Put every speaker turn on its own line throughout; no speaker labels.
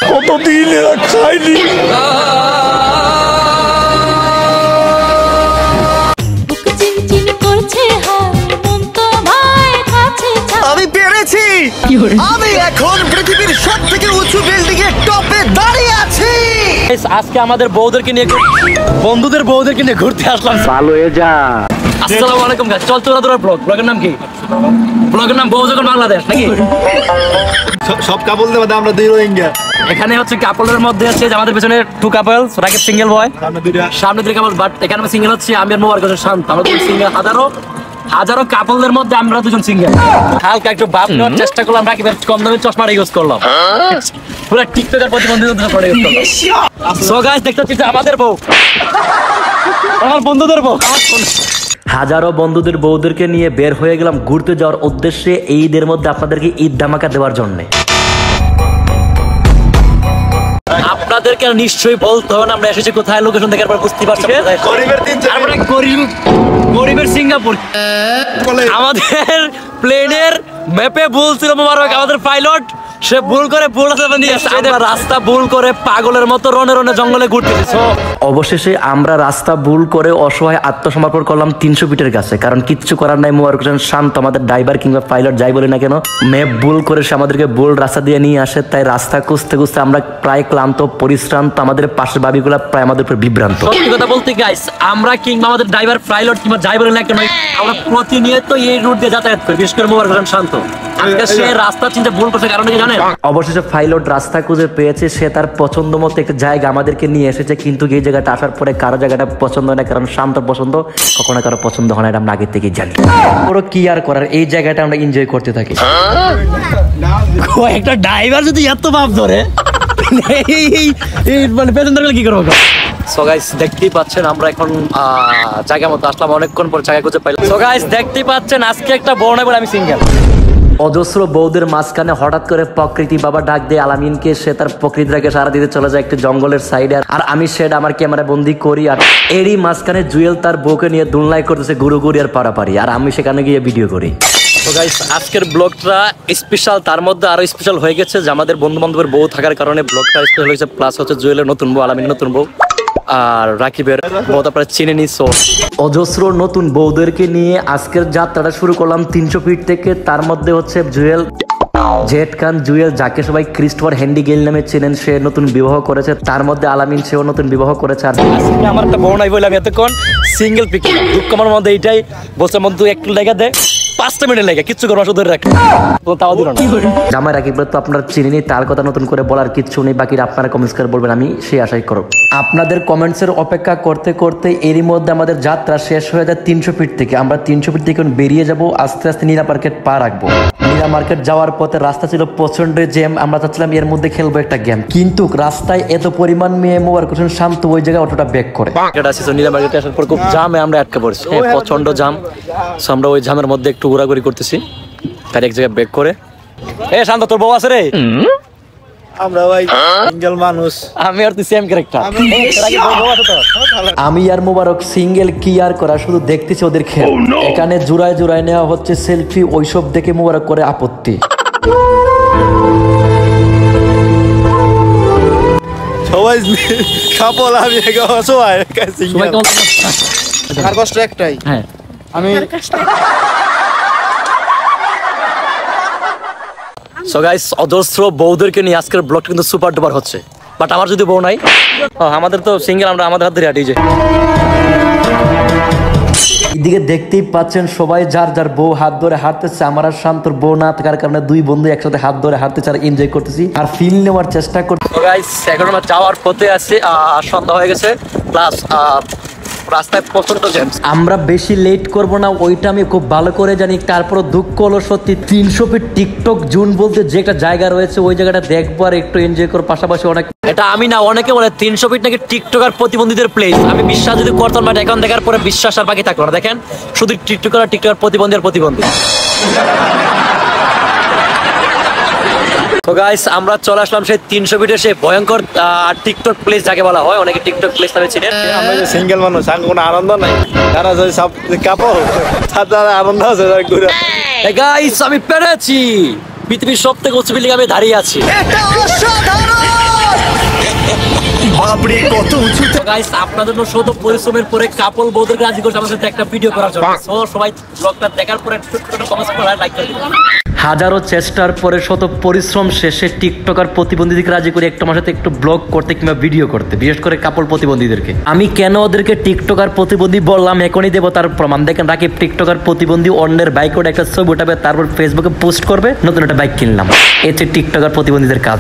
কতদিন খাইনি।
আমি পেরেছি, আমি এখন পৃথিবীর সবথেকে উঁচু বিল্ডিং এর টপে দাঁড়িয়ে আছি।
আজকে আমাদের বউদেরকে নিয়ে বউদেরকে নিয়ে ঘুরতে আসলাম।
ভালো হয়ে যা।
আসসালামু আলাইকুম গাইস, চল তোরা ব্লগের নাম কি? ব্লগের নাম বউ যখন বাংলাদেশ নাকি?
সব কাপল দেব আমরা দুই রোহিঙ্গা।
এখানে হচ্ছে কাপলের মধ্যে আছে যে আমাদের পেছনে টু কাপল, রাকিব সিঙ্গেল বয়, সামনে দুই কাপল, বাট এখানে আমি সিঙ্গেল হচ্ছে, আমি আর মোবারক হোসেন শান্ত। আমরা দুই সিঙ্গেল, হাজারো কাপলদের মধ্যে আমরা দুজন সিঙ্গেল। হালকা একটু ভাব নেওয়ার চেষ্টা করলাম, রাকিবের কম দামি চশমাটা ইউজ করলাম, পুরো টিকটকের প্রতিবন্ধীদের চশমাটা ইউজ করলাম। সো গাইস দেখতে পাচ্ছি আমাদের বউ, আমার বন্ধুদের বউ। হাজারো বন্ধুদের বউদেরকে নিয়ে বের হয়ে গেলাম ঘুরতে যাওয়ার উদ্দেশ্যে, এই ঈদের মধ্যে আপনাদেরকে ঈদ ধামাকা দেওয়ার জন্য। আপনাদেরকে নিশ্চয়ই বলতে হবে আমরা এসেছি কোথায়, লোকেশন দেখার পর বুঝতে পারছেন গরিবের সিঙ্গাপুর। আমাদের প্লেনের ম্যাপে ভুল ছিল মোবারক, আমাদের পাইলট সে ভুল করে রাস্তা ভুল করে পাগলের মতো রনে জঙ্গলে ঘুরতেছে। অবশেষে আমরা রাস্তা ভুল করে অসহায় আত্মসমর্পণ করলাম 300 ফিটের কাছে, কারণ কিচ্ছু করার নাই। মোবারক হোসেন শান্ত আমাদের ড্রাইভার কিংবা পাইলট যাই বলে না কেন, ম্যাপ ভুল করে সে আমাদেরকে ভুল রাস্তা দিয়ে নিয়ে আসে। তাই রাস্তা খুঁজতে খুঁজতে আমরা প্রায় ক্লান্ত পরিশ্রান্ত, আমাদের পাশের বাবিগুলা প্রায় আমাদের উপর বিভ্রান্ত। সত্যি কথা বলতে গাইস, আমরা কিংবা আমাদের ড্রাইভার পাইলট কিংবা যাই বলে না কেন, আমরা প্রতিনিয়ত এই রুট দিয়ে যাতায়াত করি, বিশেষ করে মোবারক হোসেন শান্ত। সে রাস্তা চিন্তা ভুল করছে, কারণ কি জানেন? অবশেষে পাইলট রাস্তা খুঁজে পেয়েছে, সে তার পছন্দ মতো একটা জায়গা আমাদেরকে নিয়ে এসেছে। কিন্তু এই জায়গাটা আসার পরে কারো জায়গাটা পছন্দ হয় না, কারণ শান্ত পছন্দ, কখনো কারো পছন্দ হয় না, এটা আমরা আগে থেকেই জানি। পুরো কি আর করার, এই জায়গাটা আমরা এনজয় করতে থাকি। একটা ড্রাইভার যদি এত ভাব ধরে মানে প্যাসেঞ্জার কি করবো? সো গাইস দেখতেই পাচ্ছেন আমরা এখন জায়গা মতো আসলাম, অনেকক্ষণ পর জায়গা খুঁজে পাইলাম। সো গাইস দেখতেই পাচ্ছেন আজকে একটা বউ নাই বলে আমি সিঙ্গেল। অজস্র বউদের মাঝখানে হঠাৎ করে প্রকৃতি বাবা ডাক দিয়ে আলামিনকে, সে তার প্রকৃতিটাকে সারা দিতে চলে যায় একটি জঙ্গলের সাইডে, আর আমি সেটা আমার ক্যামেরা বন্দি করি। আর এরই মাঝখানে জুয়েল তার বউকে নিয়ে দুলনাই করতেছে গুরুগুরি আর পাড়াপাড়ি, আর আমি সেখানে গিয়ে ভিডিও করি। তো গাইস আজকের ব্লগটা স্পেশাল, তার মধ্যে আরো স্পেশাল হয়ে গেছে যে আমাদের বন্ধু বান্ধবের বউ থাকার কারণে ব্লগটা স্পেশাল হয়েছে। প্লাস হচ্ছে জুয়েলের নতুন বউ, আলামিনের নতুন বউ, আর রাকিবের বউ আপনারা চিনে নিছো। অজস্র নতুন বউদেরকে নিয়ে আজকের যাত্রাটা শুরু করলাম 300 ফিট থেকে। তার মধ্যে হচ্ছে জুয়েল, জেড খান জুয়েল, যাকে সবাই ক্রিস্টোফার হ্যান্ডি গেল নামে চেনেন, সে নতুন বিবাহ করেছে। তার মধ্যে আলামিন, সেও নতুন বিবাহ করেছে। আর আজকে আমার একটা বউ নাই বলে আমি এতক্ষণ সিঙ্গেল পিক, দুঃখ আমার মধ্যে এইটাই বলছে, মধ্যে একটু লেগে দেয় 5 মিনিট লেগে কিচ্ছু করবো শুধু রাখ, তাও দিল না। জামাই রাকিব তো আপনারা চিনেনি, তার কথা নতুন করে বলার কিচ্ছু নেই। বাকি আপনারা কমেন্টস করে বলবেন, আমি সেই আশাই করব। আপনাদের কমেন্টসের অপেক্ষা করতে করতে এরই মধ্যে আমাদের যাত্রা শেষ হয়ে যায় 300 ফিট থেকে। আমরা 300 ফিট থেকে বেরিয়ে যাব, আস্তে আস্তে নীলা মার্কেট পা রাখবো। নীলা মার্কেট যাওয়ার পথে রাস্তা ছিল প্রচন্ড জ্যাম, আমরা চাচ্ছিলাম এর মধ্যে খেলবো একটা গেম, কিন্তু রাস্তায় এত পরিমাণ মেয়ে মোবারক হোসেন শান্ত ওই জায়গায় অটোটা ব্যাক করে। নীলা মার্কেটে আসার পর খুব জামে আমরা আটকে পড়ছি, প্রচন্ড জাম। সো আমরা ওই জামের মধ্যে একটু ঘোরাঘুরি করতেছি, তার এক জায়গায় ব্যাক করে। শান্ত তোর বউ আছে রে?
আমরা ভাই সিঙ্গেল মানুষ,
আমি আর তুই সেম ক্যারেক্টার। আমি আর মোবারক সিঙ্গেল, কি আর করা, শুধু দেখতেছি ওদের খেল। এখানে জোড়ায় জোড়ায় নেওয়া হচ্ছে সেলফি, ওইসব দেখে মোবারক করে আপত্তি।
সবাই কাপল, আমি সবাই সিঙ্গেল।
আমার কষ্ট একটাই, আমি
সো গাইস অজস্র বউদেরকে নিয়ে আজকের ব্লগটা কিন্তু সুপার ডুপার হচ্ছে। বাট আমার যদি বউ নাই, আমাদের তো সিঙ্গেল, আমরা আমাদের হাত ধরে হাঁটি। যে এদিকে দেখতেই পাচ্ছেন সবাই যার যার বউ হাত ধরে হাঁটতেছে। আমার আর শান্তর বউ না থাকার কারণে দুই বন্ধু একসাথে হাত ধরে হাঁটতেছে আর এনজয় করতেছি আর ফিল নেওয়ার চেষ্টা করছি। গাইস এখন আমরা যাওয়ার পথে আছি, সন্ধ্যা হয়ে গেছে, প্লাস রাস্তায় প্রচন্ড জ্যাম। আমরা বেশি লেট করব না, ওইটা আমি খুব ভালো করে জানি। তারপর দুঃখ হলো সত্যি 300 ফিট টিকটক জোন বলতে যে একটা জায়গা রয়েছে, ওই জায়গাটা দেখবো আর একটু এনজয় করবো। পাশাপাশি অনেক, এটা আমি না, অনেকে বলে 300 ফিট নাকি টিকটক আর প্রতিবন্ধীদের প্লেস। আমি বিশ্বাস যদি করতাম, বাট এখন দেখার পরে বিশ্বাস আর বাকি থাকলো না। দেখেন শুধু টিকটক আর টিকটক আর প্রতিবন্ধী আর প্রতিবন্ধী। তো গাইস আমরা চলে আসলাম সেই 300 ফিটের সেই ভয়ঙ্কর টিকটক প্লেস যাকে বলা হয়, অনেকে টিকটক প্লেস নামে চিনেন।
আমরা যে সিঙ্গেল মানুষ, আমার কোনো আনন্দ নাই, তারা যদি সব কাপল তারা আনন্দ আছে।
গাইস আমি পেরেছি, পৃথিবীর সবথেকে উঁচু বিল্ডিং আমি দাঁড়িয়ে আছি।
এটা অসাধারণ। বাপরে কত উঁচুতে।
গাইস আপনাদের জন্য শত পরিশ্রমের পরে কাপল বউদের রাজি করছে আমাদের সাথে একটা ভিডিও করার জন্য। সো সবাই ব্লগটা দেখার পরে কমেন্ট করে লাইক করে দিন। হাজারো চেষ্টার পরে শত পরিশ্রম শেষে টিকটকার প্রতিবন্ধীদেরকে রাজি করে একটু আমার সাথে একটু ব্লগ করতে কিংবা ভিডিও করতে, বিশেষ করে কাপল প্রতিবন্ধীদেরকে। আমি কেন ওদেরকে টিকটকার প্রতিবন্ধী বললাম এখনই দেবো তার প্রমাণ। দেখেন রাকিব টিকটকার প্রতিবন্ধী অন্যের বাইক ওটা একটা ছবি উঠাবে, তারপর ফেসবুকে পোস্ট করবে নতুন একটা বাইক কিনলাম। এই হচ্ছে টিকটকার প্রতিবন্ধীদের কাজ।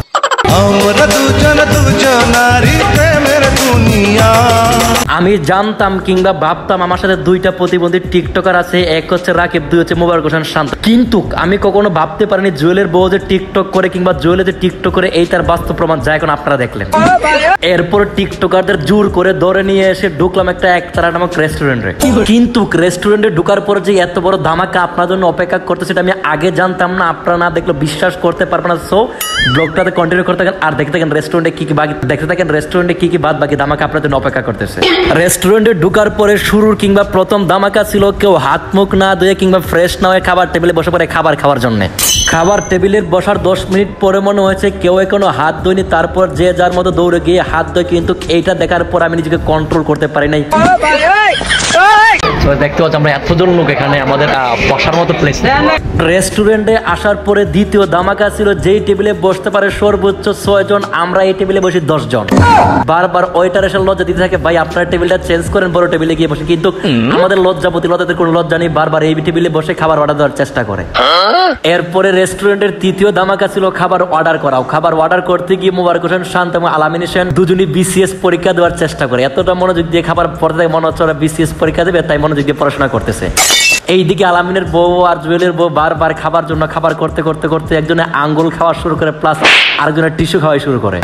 আমি জানতাম কিংবা ভাবতাম আমার সাথে দুইটা প্রতিবন্ধী টিকটকার আছে, এক হচ্ছে রাকিব, দুই হচ্ছে মোবারক হোসেন শান্ত। কিন্তু আমি কখনো ভাবতে পারিনি জুয়েলের বউ যে টিকটক করে কিংবা জুয়েলের যে টিকটক করে এই তার বাস্তব প্রমাণ যা এখন আপনারা দেখলেন। এরপর টিকটকারদের জোর করে ধরে নিয়ে এসে ঢুকলাম একটা একতারা নামক রেস্টুরেন্টে। কিন্তু রেস্টুরেন্টে ঢুকার পরে যে এত বড় ধামাকা আপনার জন্য অপেক্ষা করতে সেটা আমি আগে জানতাম না। আপনারা না দেখলে বিশ্বাস করতে পারবেন না। সো ব্লগটাতে কন্টিনিউ করতে থাকেন আর দেখতে থাকেন রেস্টুরেন্টে কি কি বাকি, দেখতে থাকেন রেস্টুরেন্টে কি কি বাদ বাকি ধামাকা আপনার জন্য অপেক্ষা করতেছে। রেস্টুরেন্টে ঢুকার পরে শুরুর কিংবা প্রথম ধামাকা ছিল কেউ হাত মুখ না ধুয়ে কিংবা ফ্রেশ না হয়ে খাবার টেবিলে বসে পড়ে খাবার খাওয়ার জন্য। খাবার টেবিলে বসার 10 মিনিট পরে মনে হয়েছে কেউ এখনো হাত ধোয়নি, তারপর যে যার মতো দৌড়ে গিয়ে হাত ধোয়। কিন্তু এইটা দেখার পর আমি নিজেকে কন্ট্রোল করতে পারি নাই। দেখতে পাচ্ছি আমরা এতজন লোক এখানে আমাদের বসার মতো প্লেস। রেস্টুরেন্টে আসার পরে দ্বিতীয় ধামাকা ছিল যেই টেবিলে বসতে পারে সর্বোচ্চ 6 জন, আমরা এই টেবিলে বসি 10 জন। বারবার ওয়েটার এসে লজ্জা দিতে থাকে, ভাই আপনার টেবিলটা চেঞ্জ করেন, বড় টেবিলে গিয়ে বসে। কিন্তু আমাদের লজ্জাদের কোনো লজ্জা নেই, বারবার এই টেবিলে বসে খাবার অর্ডার দেওয়ার চেষ্টা করে। এরপরে রেস্টুরেন্টের তৃতীয় ধামাকা ছিল খাবার অর্ডার করাও। খাবার অর্ডার করতে গিয়ে মোবারক হোসেন শান্ত এবং আলামিন হোসেন দুজনই বিসিএস পরীক্ষা দেওয়ার চেষ্টা করে। এতটা মনোযোগ দিয়ে খাবার পড়তে থাকে মনে হচ্ছে ওরা বিসিএস পরীক্ষা দেবে, তাই মনোযোগ দিয়ে পড়াশোনা করতেছে। এইদিকে আলামিনের বউ আর জুয়েলের বউ বারবার খাবার জন্য খাবার করতে করতে করতে একজনে আঙ্গুল খাওয়া শুরু করে, প্লাস আরেকজনের টিস্যু খাওয়া শুরু করে।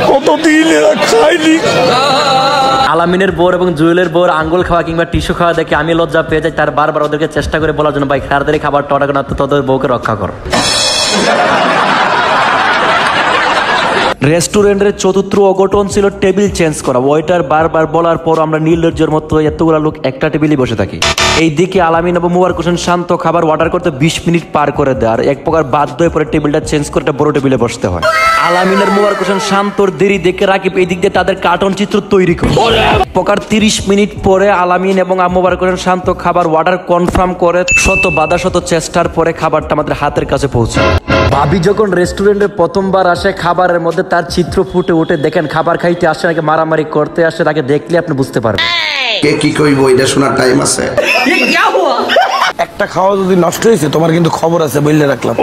আলামিনের বউ এবং জুয়েলের বউর আঙ্গুল খাওয়া কিংবা টিস্যু খাওয়া দেখে আমি লজ্জা পেয়ে যাই। তার বারবার ওদেরকে চেষ্টা করে বলার জন্য, ভাই তাড়াতাড়ি খাবারটা অর্ডার করো, তোদের বউকে রক্ষা করো। রেস্টুরেন্টের চতুর্থ অঘটন ছিল টেবিল চেঞ্জ করা। ওয়েটার বারবার বলার পর আমরা নির্লজ্জের মতো এতগুলো লোক একটা টেবিলে বসে থাকি। এইদিকে আলামিন এবং মোবারক হোসেন শান্ত খাবার অর্ডার করতে 20 মিনিট পার করে দেয়, আর এক প্রকার বাধ্য হয়ে পরে টেবিলটা চেঞ্জ করে একটা বড় টেবিলে বসতে হয়। আলামিনের মোবারক হোসেন শান্তর দেরি দেখে রাকিব এই দিক দিয়ে তাদের কার্টুন চিত্র তৈরি করে। প্রকার 30 মিনিট পরে আলামিন এবং মোবারক হোসেন শান্ত খাবার অর্ডার কনফার্ম করে শত বাধা শত চেষ্টার পরে খাবারটা আমাদের হাতের কাছে পৌঁছে। ভাবি যখন রেস্টুরেন্টে প্রথমবার আসে খাবারের মধ্যে তার চিত্র ফুটে ওঠে। দেখেন খাবার খাইতে আসে নাকি মারামারি করতে আসে, তাকে দেখলে আপনি বুঝতে পারবেন।
কে কি কইবো এটা শোনার টাইম আছে।
একটা খাওয়া যদি নষ্ট হয়েছে তোমার কিন্তু খবর আছে বললে রাখলাম।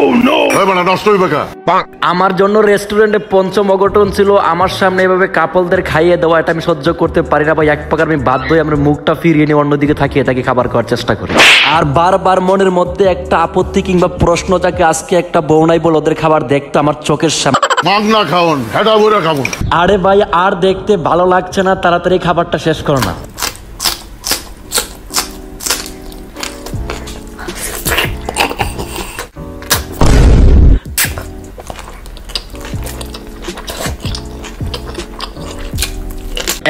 আমার জন্য রেস্টুরেন্টে পঞ্চম অঘটন ছিল আমার সামনে এভাবে কাপলদের খাইয়ে দেওয়া। এটা আমি সহ্য করতে পারি না ভাই। এক প্রকার আমি বাধ্য হয়ে আমরা মুখটা ফিরিয়ে নিয়ে অন্যদিকে থাকিয়ে তাকে খাবার খাওয়ার চেষ্টা করি। আর বারবার মনের মধ্যে একটা আপত্তি কিংবা প্রশ্ন যাকে আজকে একটা বউ নাই বলে ওদের খাবার দেখতে আমার চোখের সামনে। আরে ভাই আর দেখতে ভালো লাগছে না, তাড়াতাড়ি খাবারটা শেষ করো না।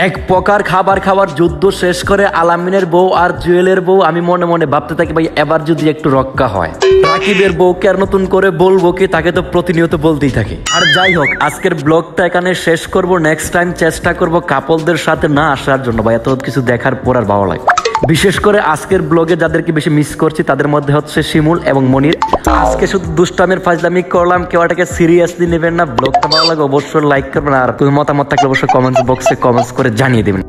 এক প্রকার খাবার খাওয়ার যুদ্ধ শেষ করে আলামিনের বউ আর জুয়েলের বউ আমি মনে মনে ভাবতে থাকি, ভাই এবার যদি একটু রক্ষা হয়। রাকিবের বউকে আর নতুন করে বলবো কি, তাকে তো প্রতিনিয়ত বলতেই থাকে। আর যাই হোক আজকের ব্লগটা এখানে শেষ করব। নেক্সট টাইম চেষ্টা করব কাপলদের সাথে না আসার জন্য, ভাই এত কিছু দেখার পর আর ভালো লাগে। বিশেষ করে আজকের ব্লগে যাদেরকে বেশি মিস করছি তাদের মধ্যে হচ্ছে শিমুল এবং মনির। আজকে শুধু দুষ্টামের ফাজলামি করলাম, কেউ এটাকে সিরিয়াসলি নেবেন না। ব্লগটা ভালো লাগে অবশ্যই লাইক করবেন, আর কোনো মতামত থাকলে অবশ্যই কমেন্টস বক্সে কমেন্টস করে জানিয়ে দেবেন।